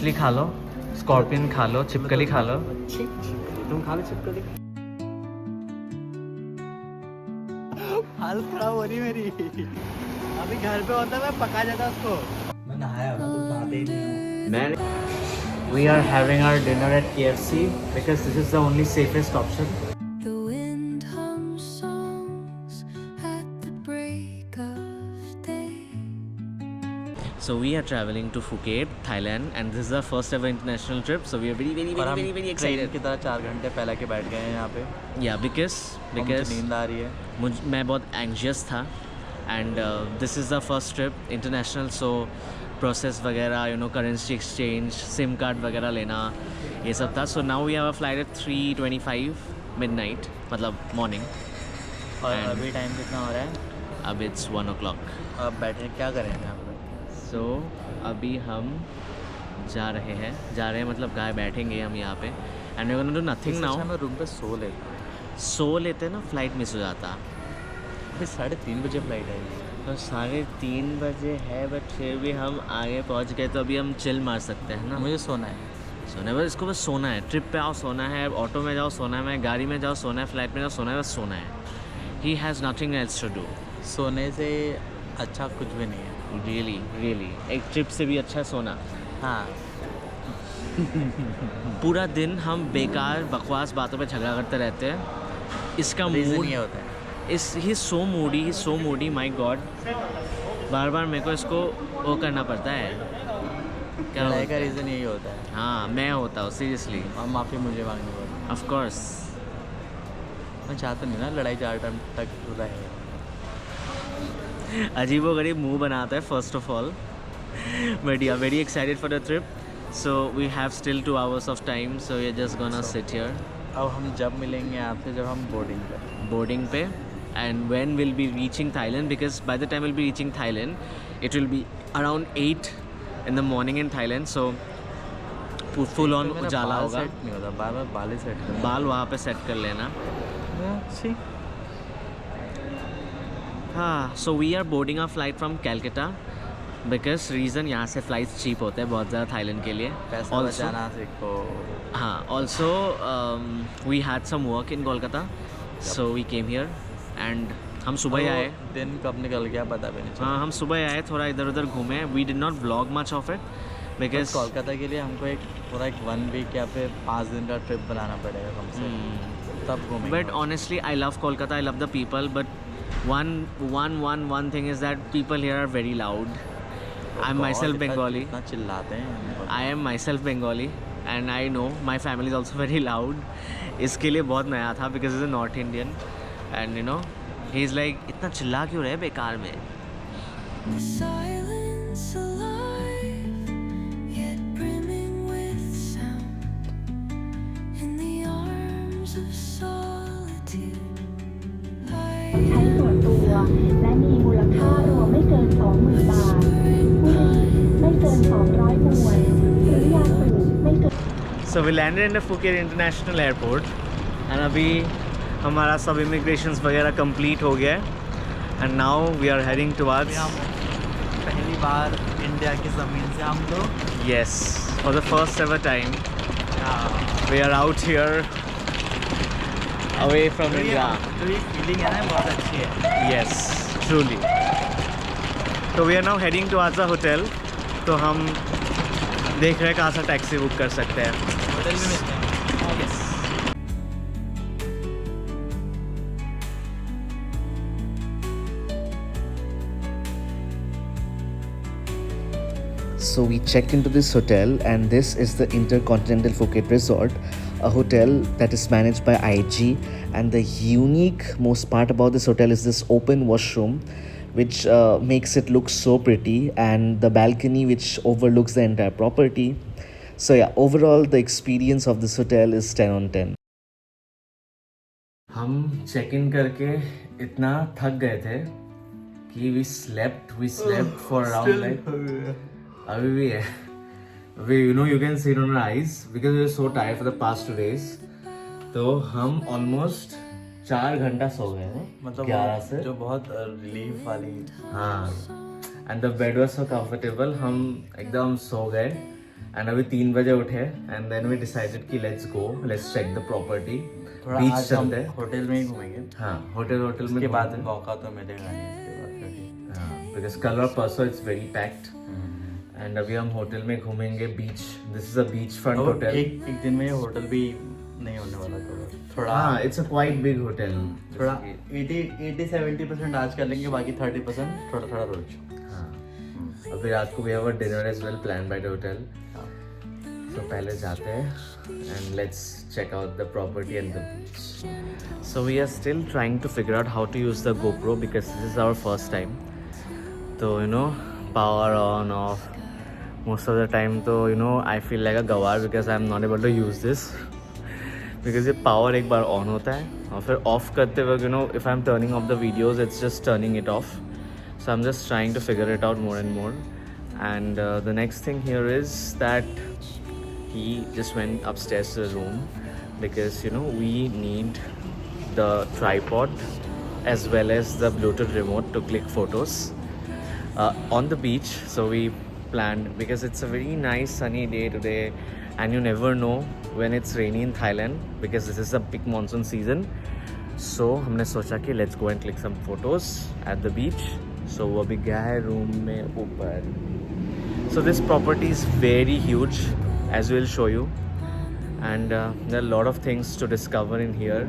मछली खा लो, स्कॉर्पियन खा लो, छिपकली खा लो। तुम खा लो छिपकली। हालत खराब हो रही मेरी। अभी घर पे होता मैं पका जाता उसको। मैं नहाया हुआ, तुम नहाते ही नहीं हो। We are having our dinner at KFC because this is the only safest option. The wind hums songs at the break of day. So we are traveling to Phuket, Thailand, and this is our first ever international trip. So we are very excited. की तरह 4 घंटे पहले के बैठ गए हैं यहाँ पे। Yeah, because नींद आ रही है। मैं बहुत anxious था, and this is the first trip international. So process वगैरह, you know, currency exchange, sim card वगैरह लेना, ये सब था. So now we have a flight at 3:25 midnight, मतलब मॉर्निंग. और अभी टाइम कितना हो रहा है? अब इट्स 1 o'clock. अब बैठे क्या करेंगे यहाँ पे? सो अभी हम जा रहे हैं मतलब गाय बैठेंगे हम यहाँ पे, and we gonna do nothing now. मैं रूम पे सो लेते ना, फ्लाइट मिस हो जाता. फिर 3:30 बजे फ्लाइट है। तो 3:30 बजे है, बट फिर भी हम आगे पहुंच गए, तो अभी हम चिल मार सकते हैं ना. मुझे सोना है बस, इसको बस सोना है. ट्रिप पे आओ सोना है, ऑटो में जाओ सोना है, गाड़ी में जाओ सोना है, फ्लाइट में जाओ सोना है, बस सोना है. He has nothing else to do. सोने से अच्छा कुछ भी नहीं है। रियली एक ट्रिप से भी अच्छा सोना. हाँ। पूरा दिन हम बेकार बकवास बातों पे झगड़ा करते रहते हैं. इसका मूड ये होता है, ही सो मूडी माय गॉड. बार मेरे को इसको वो करना पड़ता है. क्या लड़ाई का रीज़न यही होता है। हाँ, मैं होता हूँ सीरियसली. और माफ़ी मुझे मांगनी पड़ती है। Of course. मैं चाहता नहीं ना लड़ाई 4 टाइम तक रहे। अजीबोगरीब मुंह बनाता है first of all, but ya very excited for the trip. So we have still 2 hours of time, so we are just gonna sit here. अब हम जब मिलेंगे आपसे, जब हम बोर्डिंग पे. And when we'll be reaching Thailand, because by the time we'll be reaching Thailand, it will be around 8 in the morning in Thailand. So full on उजाला होगा. Set नहीं होता, बाल ही सेट करना। बाल वहाँ पे सेट कर लेना. हाँ. So we are boarding our flight from Calcutta because reason यहाँ से flights cheap होते हैं बहुत ज़्यादा थाईलैंड के लिए. पैसा बचाना सीखो. हाँ. Also we had some work in Kolkata, so we came here. And हम सुबह ही आए. दिन कब निकल गया पता भी नहीं चला. हाँ, हम सुबह ही आए, थोड़ा इधर उधर घूमे. We did not vlog much of it because Kolkata के लिए हमको एक पूरा 1 वीक या फिर 5 दिन का ट्रिप बनाना पड़ेगा कम से तब घूमेंगे. But honestly I love Kolkata, I love the people, but one thing is that people here are very loud. I'm myself Bengali. इतना चिल्लाते हैं. I am myself Bengali and I know my family is also very loud. इसके लिए बहुत नया था because he's a North Indian. And you know, he's like, इतना चिल्ला क्यों रहे बेकार में. The silence alive, yet brimming with sound. In the arms of solitude, ใช้ส่วนตัวและมีมูลค่ารวมไม่เกิน 20,000 บาทบุหรี่ไม่เกิน 200 มวนหรือยาสูบไม่เกิน So we landed in the Phuket International Airport and अभी हमारा सब इमिग्रेशंस वगैरह कंप्लीट हो गया है. And now we are heading towards. पहली बार इंडिया की ज़मीन से हम लोग. Yes, for the first ever time we are out here away from India. तो ये फीलिंग है ना, बहुत अच्छी है. Yes, truly. तो we are now heading towards a hotel. तो हम देख रहे हैं कहाँ से टैक्सी बुक कर सकते हैं. होटल में मिलते हैं. Yes. So we checked into this hotel, and this is the Intercontinental Phuket Resort, a hotel that is managed by IG. And the unique most part about this hotel is this open washroom, which makes it look so pretty, and the balcony which overlooks the entire property. So yeah, overall the experience of this hotel is 10 on 10. हम check in करके इतना थक गए थे कि we slept for around like अभी भी है. You know, you can see it on our eyes because we were so tired for the past 2 days. तो हम almost 4 घंटा सो गए हैं, मतलब 11 से, जो बहुत रिलीफ वाली. हाँ. And the bed was so comfortable. हम एकदम सो गए. एंड अभी 3 बजे उठे एंड देन वी डिसाइडेड कि लेट्स चेक द प्रॉपर्टी. थोड़ा बीच आज हम चलते हैं. होटल में ही घूमेंगे. हाँ होटल में उसके बाद मौका तो मिलेगा नहीं इसके बाद क्योंकि हाँ बिकॉज कल और परसों इट्स वेरी पैक्ड. एंड अभी हम होटल में घूमेंगे beach. This is a beach front और होटल. एक दिन में ये होटल भी नहीं होने वाला थोड़ा हाँ it's a quite big hotel. थोड़ा 80-70% आज कर लेंगे, बाकी 30% थोड़ा थोड़ा रोज. हाँ अभी रात को we have a dinner as well plan by the hotel. तो पहले जाते हैं and let's check out the property and the beach. So we are still trying to figure out how to use the GoPro because this is our first time. तो you know power on off most of the time तो you know I feel like a गवार because I am not able to use this because ये power एक बार on होता है और फिर off करते वक्त you know if I'm turning off the videos it's just turning it off. So I'm just trying to figure it out more and more. And the next thing here is that he just went upstairs to the room because you know we need the tripod as well as the Bluetooth remote to click photos on the beach. So we planned because it's a very nice sunny day today and you never know when it's rainy in Thailand because this is a big monsoon season. So हमने सोचा कि let's go and click some photos at the beach. So वो अभी गया है room में ऊपर. So this property is very huge as we'll show you and there are a lot of things to discover in here.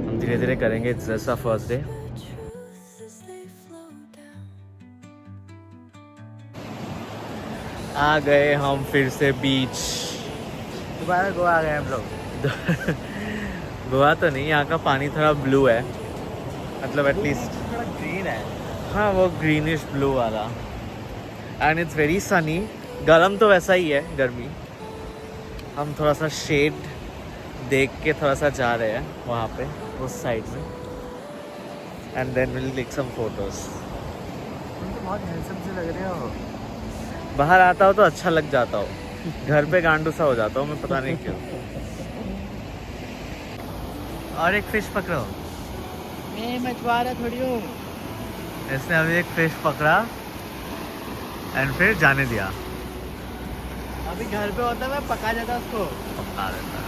हम धीरे धीरे करेंगे. It's just our first day. आ गए हम फिर से बीच. दोबारा गोवा आ गए हम लोग. गोवा तो नहीं, यहाँ का पानी थोड़ा ब्लू है मतलब एटलीस्ट थोड़ा ग्रीन है. हाँ वो ग्रीनिश ब्लू वाला. And it's very Sunny. गर्म तो वैसा ही है गर्मी. हम थोड़ा सा शेड देख के थोड़ा सा जा रहे हैं वहाँ पे उस साइड में and then we'll click some photos. तुम तो बहुत हैंडसम से लग रहे हो. बाहर आता हो तो अच्छा लग जाता हो, घर पे गांडू सा हो जाता हूँ मैं, पता नहीं क्यों. और एक फिश पकड़ो. मैं मछुआरा थोड़ी हूँ. इसने अभी एक फिश पकड़ा एंड फिर जाने दिया. अभी घर पे होता मैं पका जाता उसको. पका देता.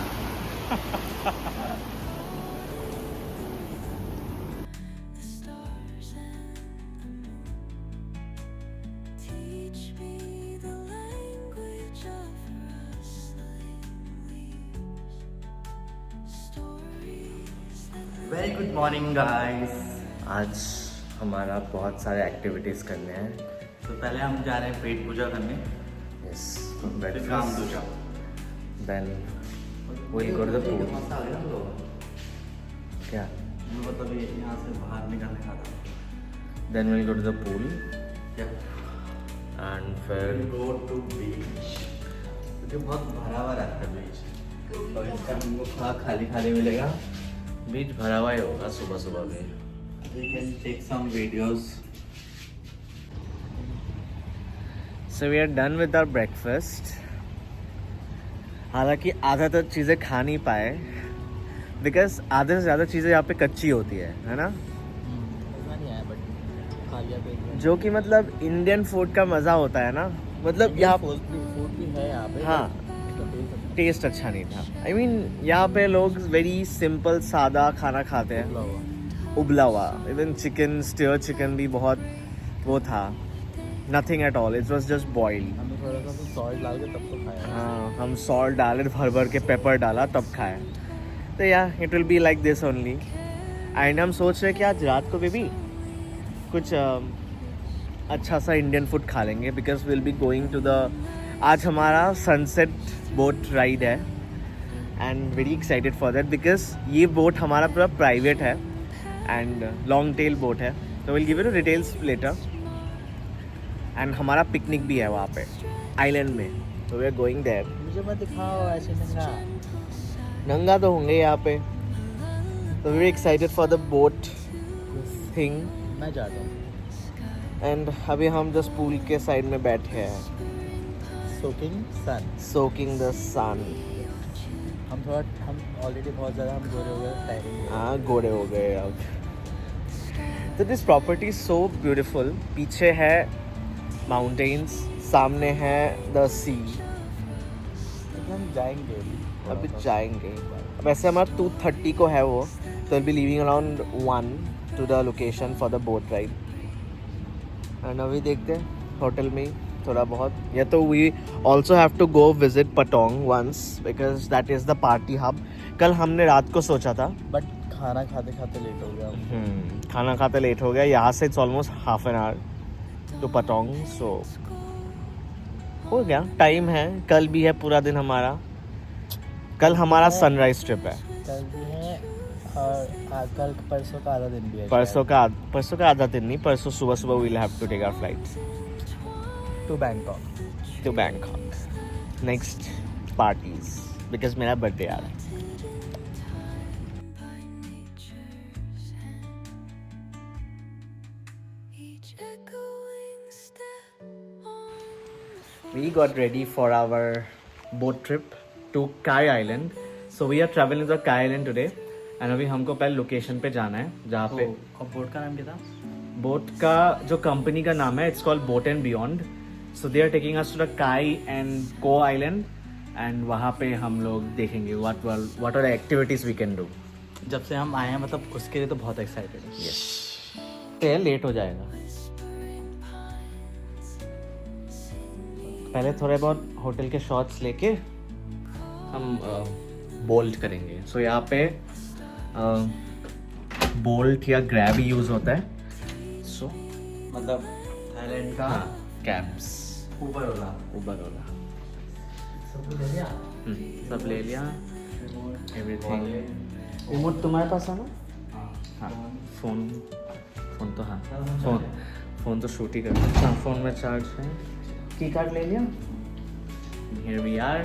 Teach me the language of rustling leaves. Stories that very good morning guys. आज हमारा बहुत सारे एक्टिविटीज़ करने हैं. तो पहले हम जा रहे हैं पेट पूजा करने. यस फिर काम दूजा. Then we'll go to the pool. क्या? मतलब ये यहाँ से बाहर निकलने का था. Then we'll go to the pool क्या? एंड फिर गो टू बीच. क्योंकि बहुत भरा हुआ रहता है बीच. और इस टाइम हमको थोड़ा खाली खाली मिलेगा. बीच भरा हुआ ही होगा सुबह सुबह भी. We can take some videos. So we are done with our breakfast. हालांकि आधा तो चीज़ें खा नहीं पाए बिकॉज आधे से ज़्यादा चीज़ें यहाँ पे कच्ची होती है ना. नहीं आया बट खा लिया पेट. जो कि मतलब इंडियन फूड का मज़ा होता है ना. मतलब यहाँ फूड भी है यहाँ पे. हाँ टेस्ट अच्छा नहीं था. आई मीन यहाँ पे लोग वेरी सिंपल सादा खाना खाते हैं. उबला हुआ. इवन चिकन स्टीयर चिकन भी बहुत वो था. Nothing at all. It was just boiled. हमने थोड़ा सा तो सॉल्ट डाल के तब तो खाया. हाँ हम सॉल्ट डाले भर भर के पेपर डाला तब खाए. तो या it will be like this only. And हम सोच रहे कि आज रात को भी कुछ अच्छा सा इंडियन फूड खा लेंगे because we'll be going to the. आज हमारा सनसेट बोट राइड है and very excited for that because ये बोट हमारा पूरा प्राइवेट है एंड लॉन्ग टेल बोट है. तो we'll give you details later. And हमारा पिकनिक भी है वहाँ पे आइलैंड में. तो वी आर गोइंग देयर. मुझे मत दिखाओ ऐसे नंगा. नंगा तो होंगे यहाँ पे. तो very excited for the boat thing. मैं जाता हूँ. एंड अभी हम जस्ट पूल के साइड में बैठे हैं सोकिंग सन. सोकिंग द सन. हम ऑलरेडी बहुत ज़्यादा हम गोरे हो गए. टायरिंग. हाँ गोरे हो गए अब. तो this property is so beautiful. पीछे है माउंटेन्स, सामने है द सी हम जाएंगे अभी जाएंगे. वैसे हमारा 2:30 को है वो, तो we'll be leaving around 1 to the location for the boat ride. And अभी देखते हैं होटल में ही थोड़ा बहुत, या तो we also have to go visit Patong once because that is the party hub. कल हमने रात को सोचा था, बट खाना खाते खाते लेट हो गया. खाना खाते लेट हो गया. यहाँ से it's almost half an hour to Patong, so हो गया, टाइम है. कल भी है पूरा दिन हमारा. कल हमारा सनराइज ट्रिप है. कल भी है और कल परसों का आधा दिन भी है. परसों का आधा दिन नहीं, परसों सुबह सुबह we'll have to take our flight to Bangkok next parties because मेरा बर्थडे आ रहा है. by nature's hand. Each echoing step on We got ready for our boat trip to Kai Island. So we are traveling to Kai Island today. And अभी हमको पहले location पे जाना है जहाँ पे और बोट का नाम क्या था? बोट का जो कंपनी का नाम है it's called Boat and Beyond. So they are taking us to the Khai and Koh island and वहाँ पे हम लोग देखेंगे what are activities we can do. जब से हम आए हैं मतलब उसके लिए तो बहुत एक्साइटेड है. तो लेट हो जाएगा. पहले थोड़े बहुत होटल के शॉट्स लेके हम बोल्ट करेंगे. सो यहाँ पे बोल्ट या ग्रैब ही यूज होता है. सो मतलब थाईलैंड का कैब्स ऊबर ओला. ओला सब ले लिया. सब ले लिया. एवरीथिंग. रिमोट तुम्हारे पास है ना? हाँ. फोन तो हाँ. फोन तो शूट ही करता है. हाँ फोन में चार्ज है. की कार्ड ले लिया. Here we are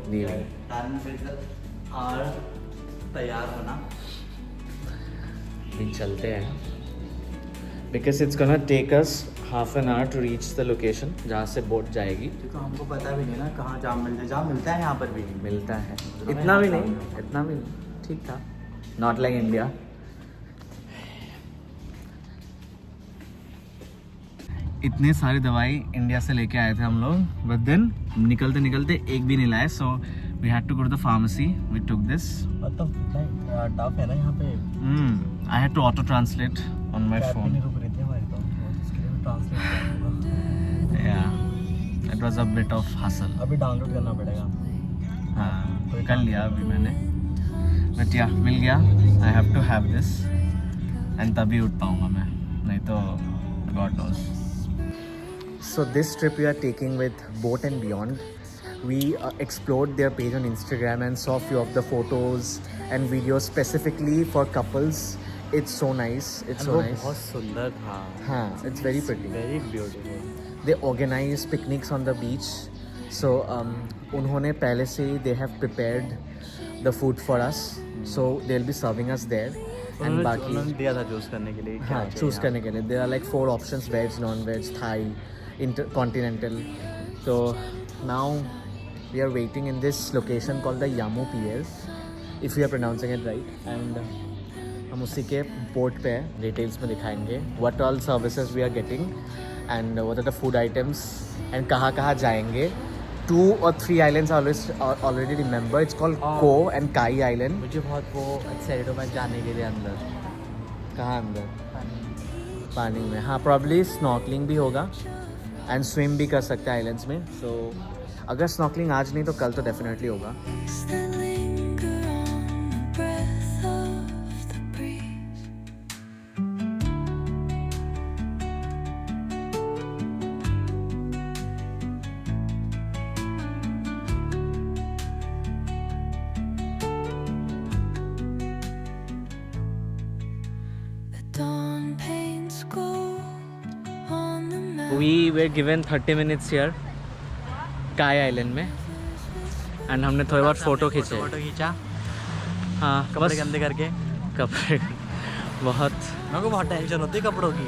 leaving. और तैयार होना. भी चलते हैं because it's gonna take us half an hour to reach the location जहाँ से बोट जाएगी. क्योंकि हमको पता भी नहीं ना कहाँ जाम मिलता है. यहाँ पर भी मिलता है. इतना भी नहीं. ठीक था. Not like India. इतने सारी दवाई इंडिया से लेके आए थे हम लोग, बट देन निकलते एक भी नहीं लाए. So we had to go to the pharmacy. We took this. मतलब टफ है ना यहाँ पे. I had to auto translate on my cab भी फोन. नहीं रुक रही थी हमारी तो उसके लिए ट्रांसलेट करना. या it was a bit of hustle. अभी डाउनलोड करना पड़ेगा. हाँ कर लिया अभी मैंने. बट या मिल गया. I have to have this and तभी उठ पाऊंगा मैं, नहीं तो God knows. So this trip we are taking with Boat and Beyond. We explored their page on Instagram and saw few of the photos and videos specifically for couples. It's so nice. It's so nice. बहुत सुंदर था. हाँ, it's very pretty. Very beautiful. They organize picnics on the beach. So उन्होंने पहले से ही they have prepared the food for us. So they'll be serving us there. And बाकी उन्होंने दिया था चूज करने के लिए. हाँ चूज़ करने के लिए. There are like 4 options: veg, non-veg, Thai, intercontinental. So now we are waiting in this location called the Yamu Pier, if we are pronouncing it right. And हम उसी के बोट पे डिटेल्स में दिखाएंगे what all services we are getting and what are the food items and कहाँ जाएंगे. 2 or 3 islands I already remember. It's called Ko and Kai Island. मुझे बहुत वो एक्साइटेड हूँ मैं जाने के लिए अंदर. कहाँ अंदर? पानी में. हाँ प्रॉब्ली स्नॉर्कलिंग भी होगा एंड स्विम भी कर सकते हैं आइलैंड्स में. सो अगर स्नॉर्कलिंग आज नहीं तो कल तो डेफिनेटली होगा. that linger on the breath of the breeze. The dawn paints gold on the mountain. We were given 30 minutes here काय आइलैंड में एंड हमने थोड़ी बहुत फ़ोटो खींचे. फोटो खींचा हाँ कपड़े बस गंदे करके. कपड़े बहुत. मेरे को बहुत टेंशन होती है कपड़ों की.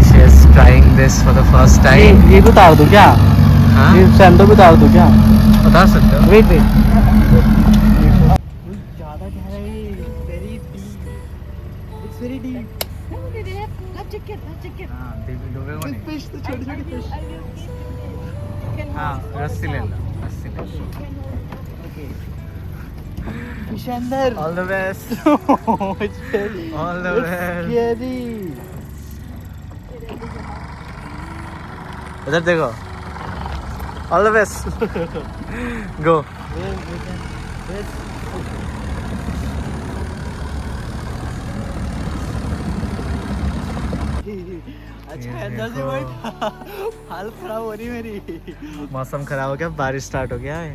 She is trying this for the first time. ये भी उतार दूँ क्या? हाँ ये सैंडो भी उतार दूँ क्या? बता सकते हो. वेट ज़्यादा गहरा है. Very deep. It's very deep. हाँ डूबे को नहीं. फिश तो छोटी छोटी फिश. हाँ रस्सी ले लो रस्सी ले लो Vishender all the best it's scary. All the It's best. scary. इधर देखो ऑल द बेस्ट गो अच्छा अंदर से बैठ हाल खराब हो रही मेरी मौसम खराब हो गया बारिश स्टार्ट हो गया है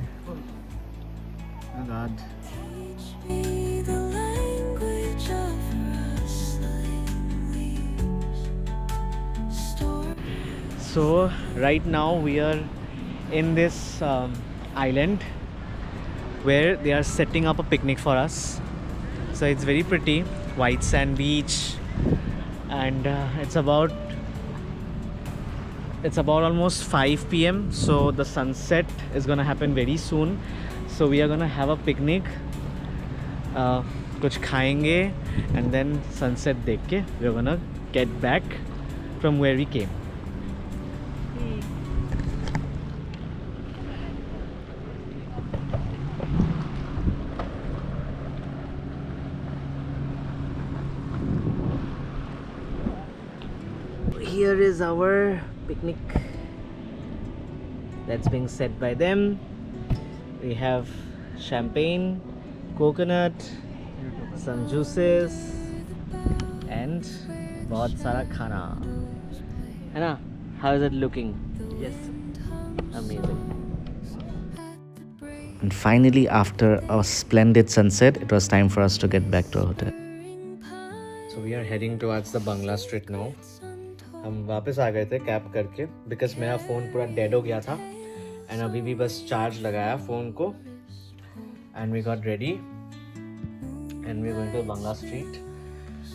God. Be the language of rustling leaves. Story. So right now we are in this island where they are setting up a picnic for us. So it's very pretty, white sand beach, and it's about almost 5 p.m. So the sunset is gonna happen very soon. So we are gonna have a picnic. कुछ खाएंगे and then sunset देख के we are gonna get back from where we came. Here is our picnic that's being set by them. We have champagne, coconut, some juices and बहुत सारा खाना है ना? How is it looking? Yes. Amazing. And finally, after a splendid sunset, it was time for us to get back to our hotel. So we are heading towards the Bangla Street now. हम वापस आ गए थे cab करके because मेरा phone पूरा dead हो गया था एंड अभी भी बस चार्ज लगाया फ़ोन को and we got ready and we going to Bangla street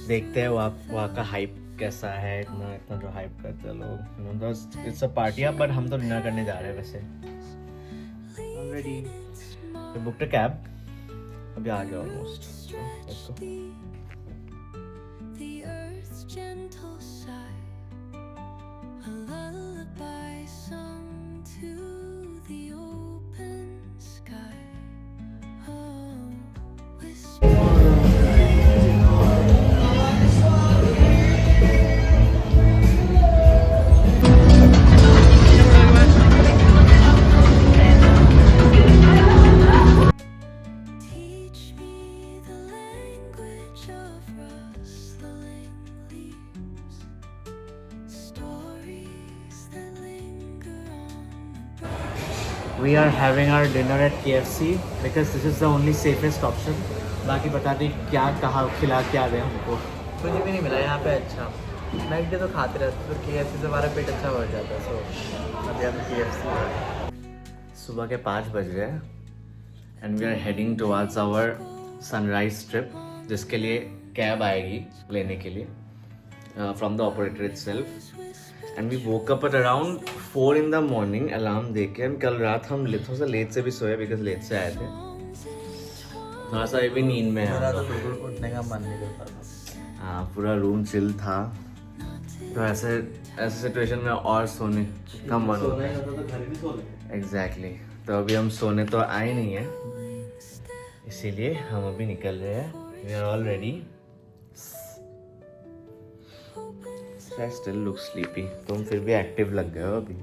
देखते हैं वहाँ का हाइप कैसा है इतना जो हाइप करते हैं लोग इट्स अ पार्टी अब बट हम तो डिनर करने जा रहे हैं वैसे ऑलरेडी बुक अ कैब अभी आ गया almost let's go The earth's gentle sigh, a lullaby sung to the open sky. Oh, whisper. Teach me the language of rustling leaves, stories that linger on. We are having our dinner at KFC because this is the only safest option. बाकी बता दी क्या कहा खिला क्या दे हमको. कुछ भी नहीं मिला यहाँ पे अच्छा मैकडे तो खाते रहते तो KFC से हमारा पेट अच्छा भर जाता है सो अभी हम KFC सुबह के 5 बज रहे हैं and we are heading towards our sunrise trip जिसके लिए कैब आएगी लेने के लिए from the operator itself and we woke up at around 4 in the morning alarm दे के एंड कल रात हम थोड़ा सा लेट से भी सोए बिकॉज लेट से आए थे थोड़ा सा भी नींद में मेरा है तो बिल्कुल उठने का मन नहीं करता था हाँ पूरा रूम चिल था तो ऐसे सिचुएशन में और सोने का मन होता है तो घर भी सो ले एग्जैक्टली तो अभी हम सोने तो आए नहीं हैं इसीलिए हम अभी निकल रहे हैं we are all ready I still look sleepy तुम फिर भी एक्टिव लग गए हो अभी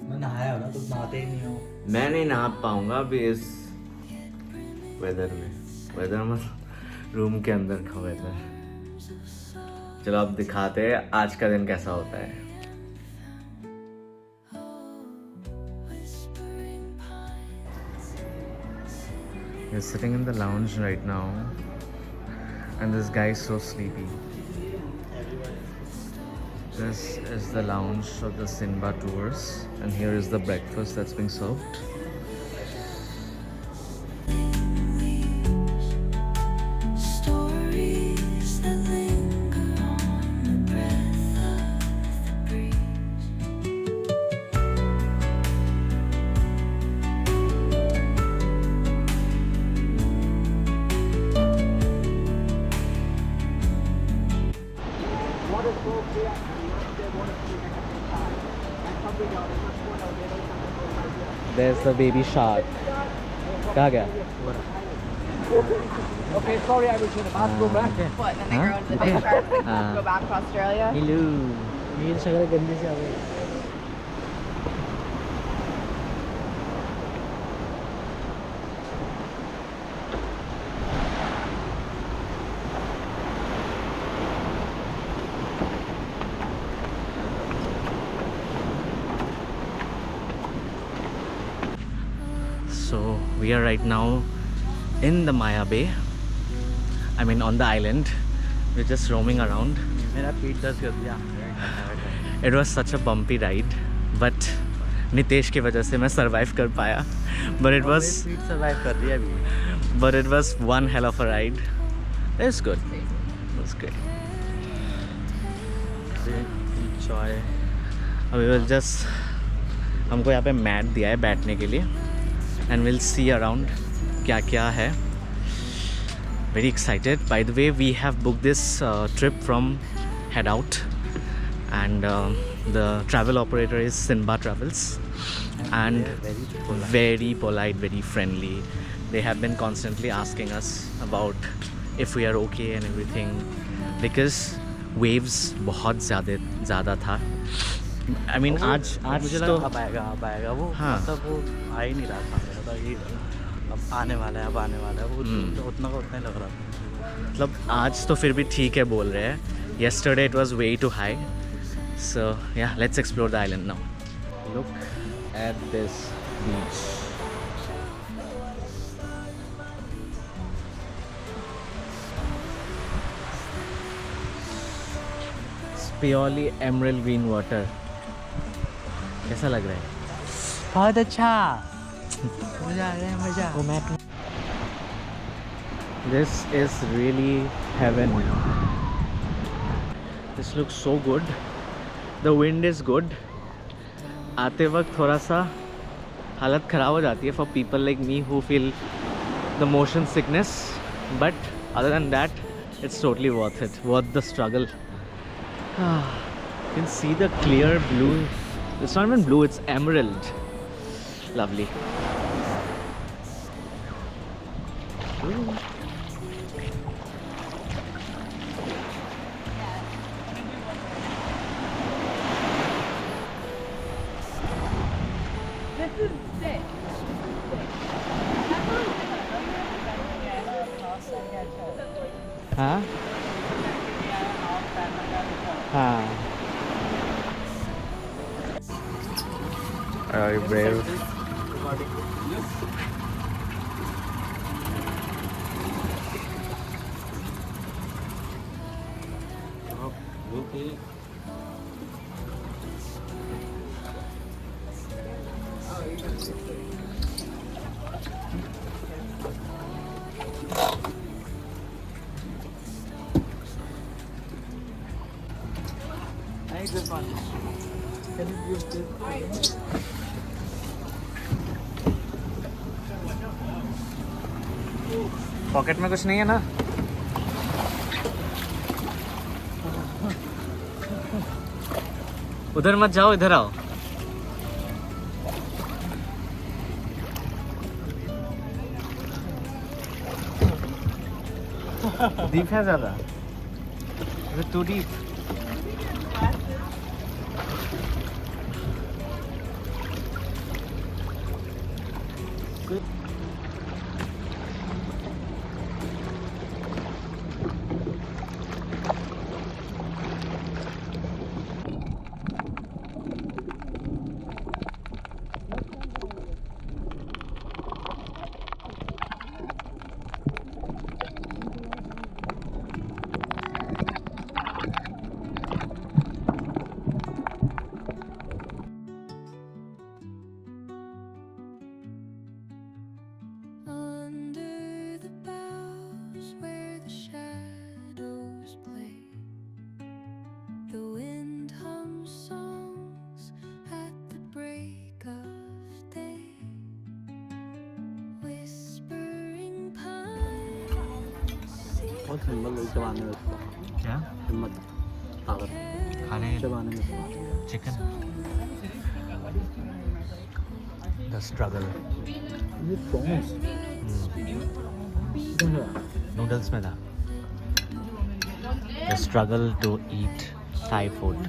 मैं नहाया हो ना तुम नहाते ही नहीं हो मैं नहीं नहा पाऊंगा अभी इस वेदर में रूम के अंदर का वेदर चलो अब दिखाते हैं आज का दिन कैसा होता है We're sitting in the lounge right now and this guy is so sleepy. This is the lounge of the Sinba Tours and here is the breakfast that's being served. Stories that linger on the breath of the breeze. There's the baby shark. कहाँ गया? Okay, sorry, I was in the bathroom. What? Then they grow into the big shark. Go back to Australia. Hello. ये सगळे गंदे से आ गए. So we are right now in the Maya Bay. I mean on the island. We're just roaming around. मेरा पीठ दर्द कर दिया. It was such a bumpy ride, but Nitesh की वजह से मैं survive कर पाया. But it was पीठ सर्वाइव कर दिया अभी. but it was one hell of a ride. It's good. It was good. Enjoy. We will just हमको यहाँ पे मैट दिया है बैठने के लिए and we'll see around क्या क्या है. Very excited. By the way, we have booked this trip from Head Out and the travel operator is Sinba Travels and very polite, very friendly. They have been constantly asking us about if we are okay and everything because waves बहुत ज़्यादा था. I mean आज मुझे तो लगा अब आएगा वो. हाँ. मतलब वो आ ही नहीं रहा था. मेरा तो ये अब आने वाला है वो तो उतना का उतना ही लग रहा था. मतलब आज तो फिर भी ठीक है बोल रहे हैं. Yesterday it was way too high. So yeah, let's explore the island now. Look at this beach. It's purely emerald green water. कैसा लग रहा है? बहुत अच्छा. मजा आ रहा है मजा. This is really heaven. This looks so good. The wind is good. आते वक्त थोड़ा सा हालत ख़राब हो जाती है for people like me who feel the motion sickness. But other than that, it's totally worth it. Worth the struggle. You can see the clear blue. It's not even blue, it's emerald. Lovely. हाँ हाँ Are you brave? Pocket में कुछ नहीं है ना? उधर मत जाओ, इधर आओ. डीप है ज़्यादा. Too deep. Under the boughs where the shadows play, the wind hums songs at the break of day. Whispering pines बहुत हिम्मत लोग चबाने में उसको. क्या? हिम्मत ताकत खाने चबाने में उसको. Chicken The struggle. ये प्रॉन्स Noodles में था. The struggle to eat Thai food.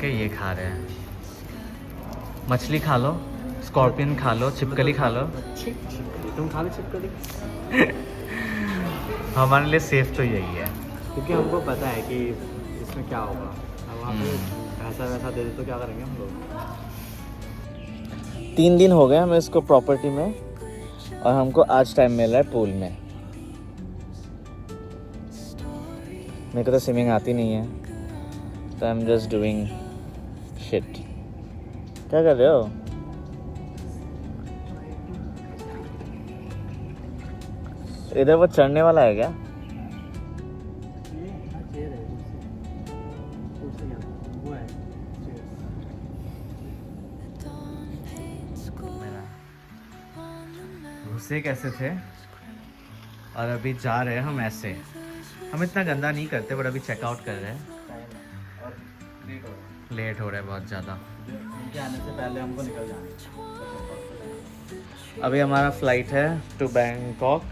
ये खा रहे हैं. मछली खा लो, स्कॉर्पियन खा लो, छिपकली खा लो. तुम खा लो छिपकली, हमारे लिए सेफ तो यही है. क्योंकि हमको पता है कि इसमें क्या होगा. अब वहाँ पे ऐसा वैसा दे दे तो क्या करेंगे हम लोग. 3 दिन हो गए हमें इसको प्रॉपर्टी में और हमको आज टाइम मिल रहा है पूल में. मेरे को तो स्विमिंग आती नहीं है, तो I am just doing shit. क्या कर रहे हो? इधर वो चढ़ने वाला है क्या? घुसे कैसे थे और अभी जा रहे हैं हम ऐसे. हम इतना गंदा नहीं करते, बट अभी चेकआउट कर रहे हैं. लेट हो रहा है बहुत ज़्यादा. उनके आने से पहले हमको निकल जाना है. अभी हमारा फ्लाइट है टू बैंकॉक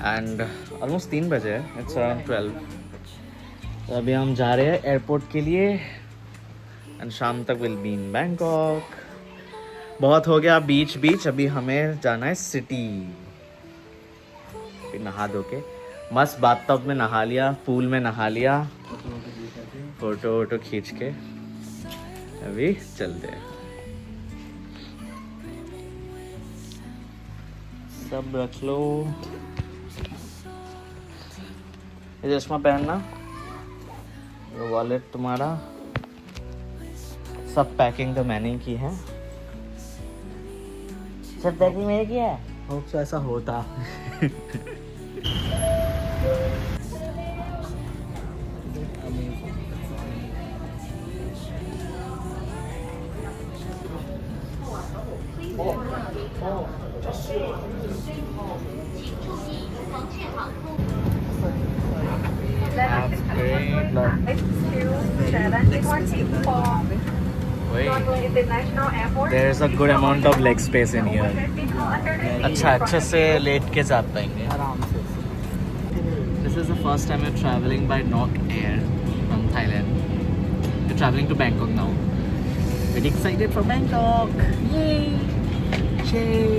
एंड ऑलमोस्ट 3 बजे है. It's around 12. तो अभी हम जा रहे हैं एयरपोर्ट के लिए एंड शाम तक विल बी इन बैंकॉक. बहुत हो गया बीच. अभी हमें जाना है सिटी. फिर नहा धो के मस्त बाथटब में नहा लिया, पूल में नहा लिया, फोटो खींच के अभी चलते हैं. सब रख लो. ये चश्मा पहनना, वॉलेट तुम्हारा. सब पैकिंग तो मैंने ही की है. सब पैकिंग मैंने किया है. होप सो ऐसा होता. There is a good amount of leg space in here. अच्छा अच्छे से लेट के जा पाएंगे. आराम से. This is the first time we're traveling by Nok Air from Thailand. We're traveling to Bangkok now. Very excited for Bangkok. Yay! Yay!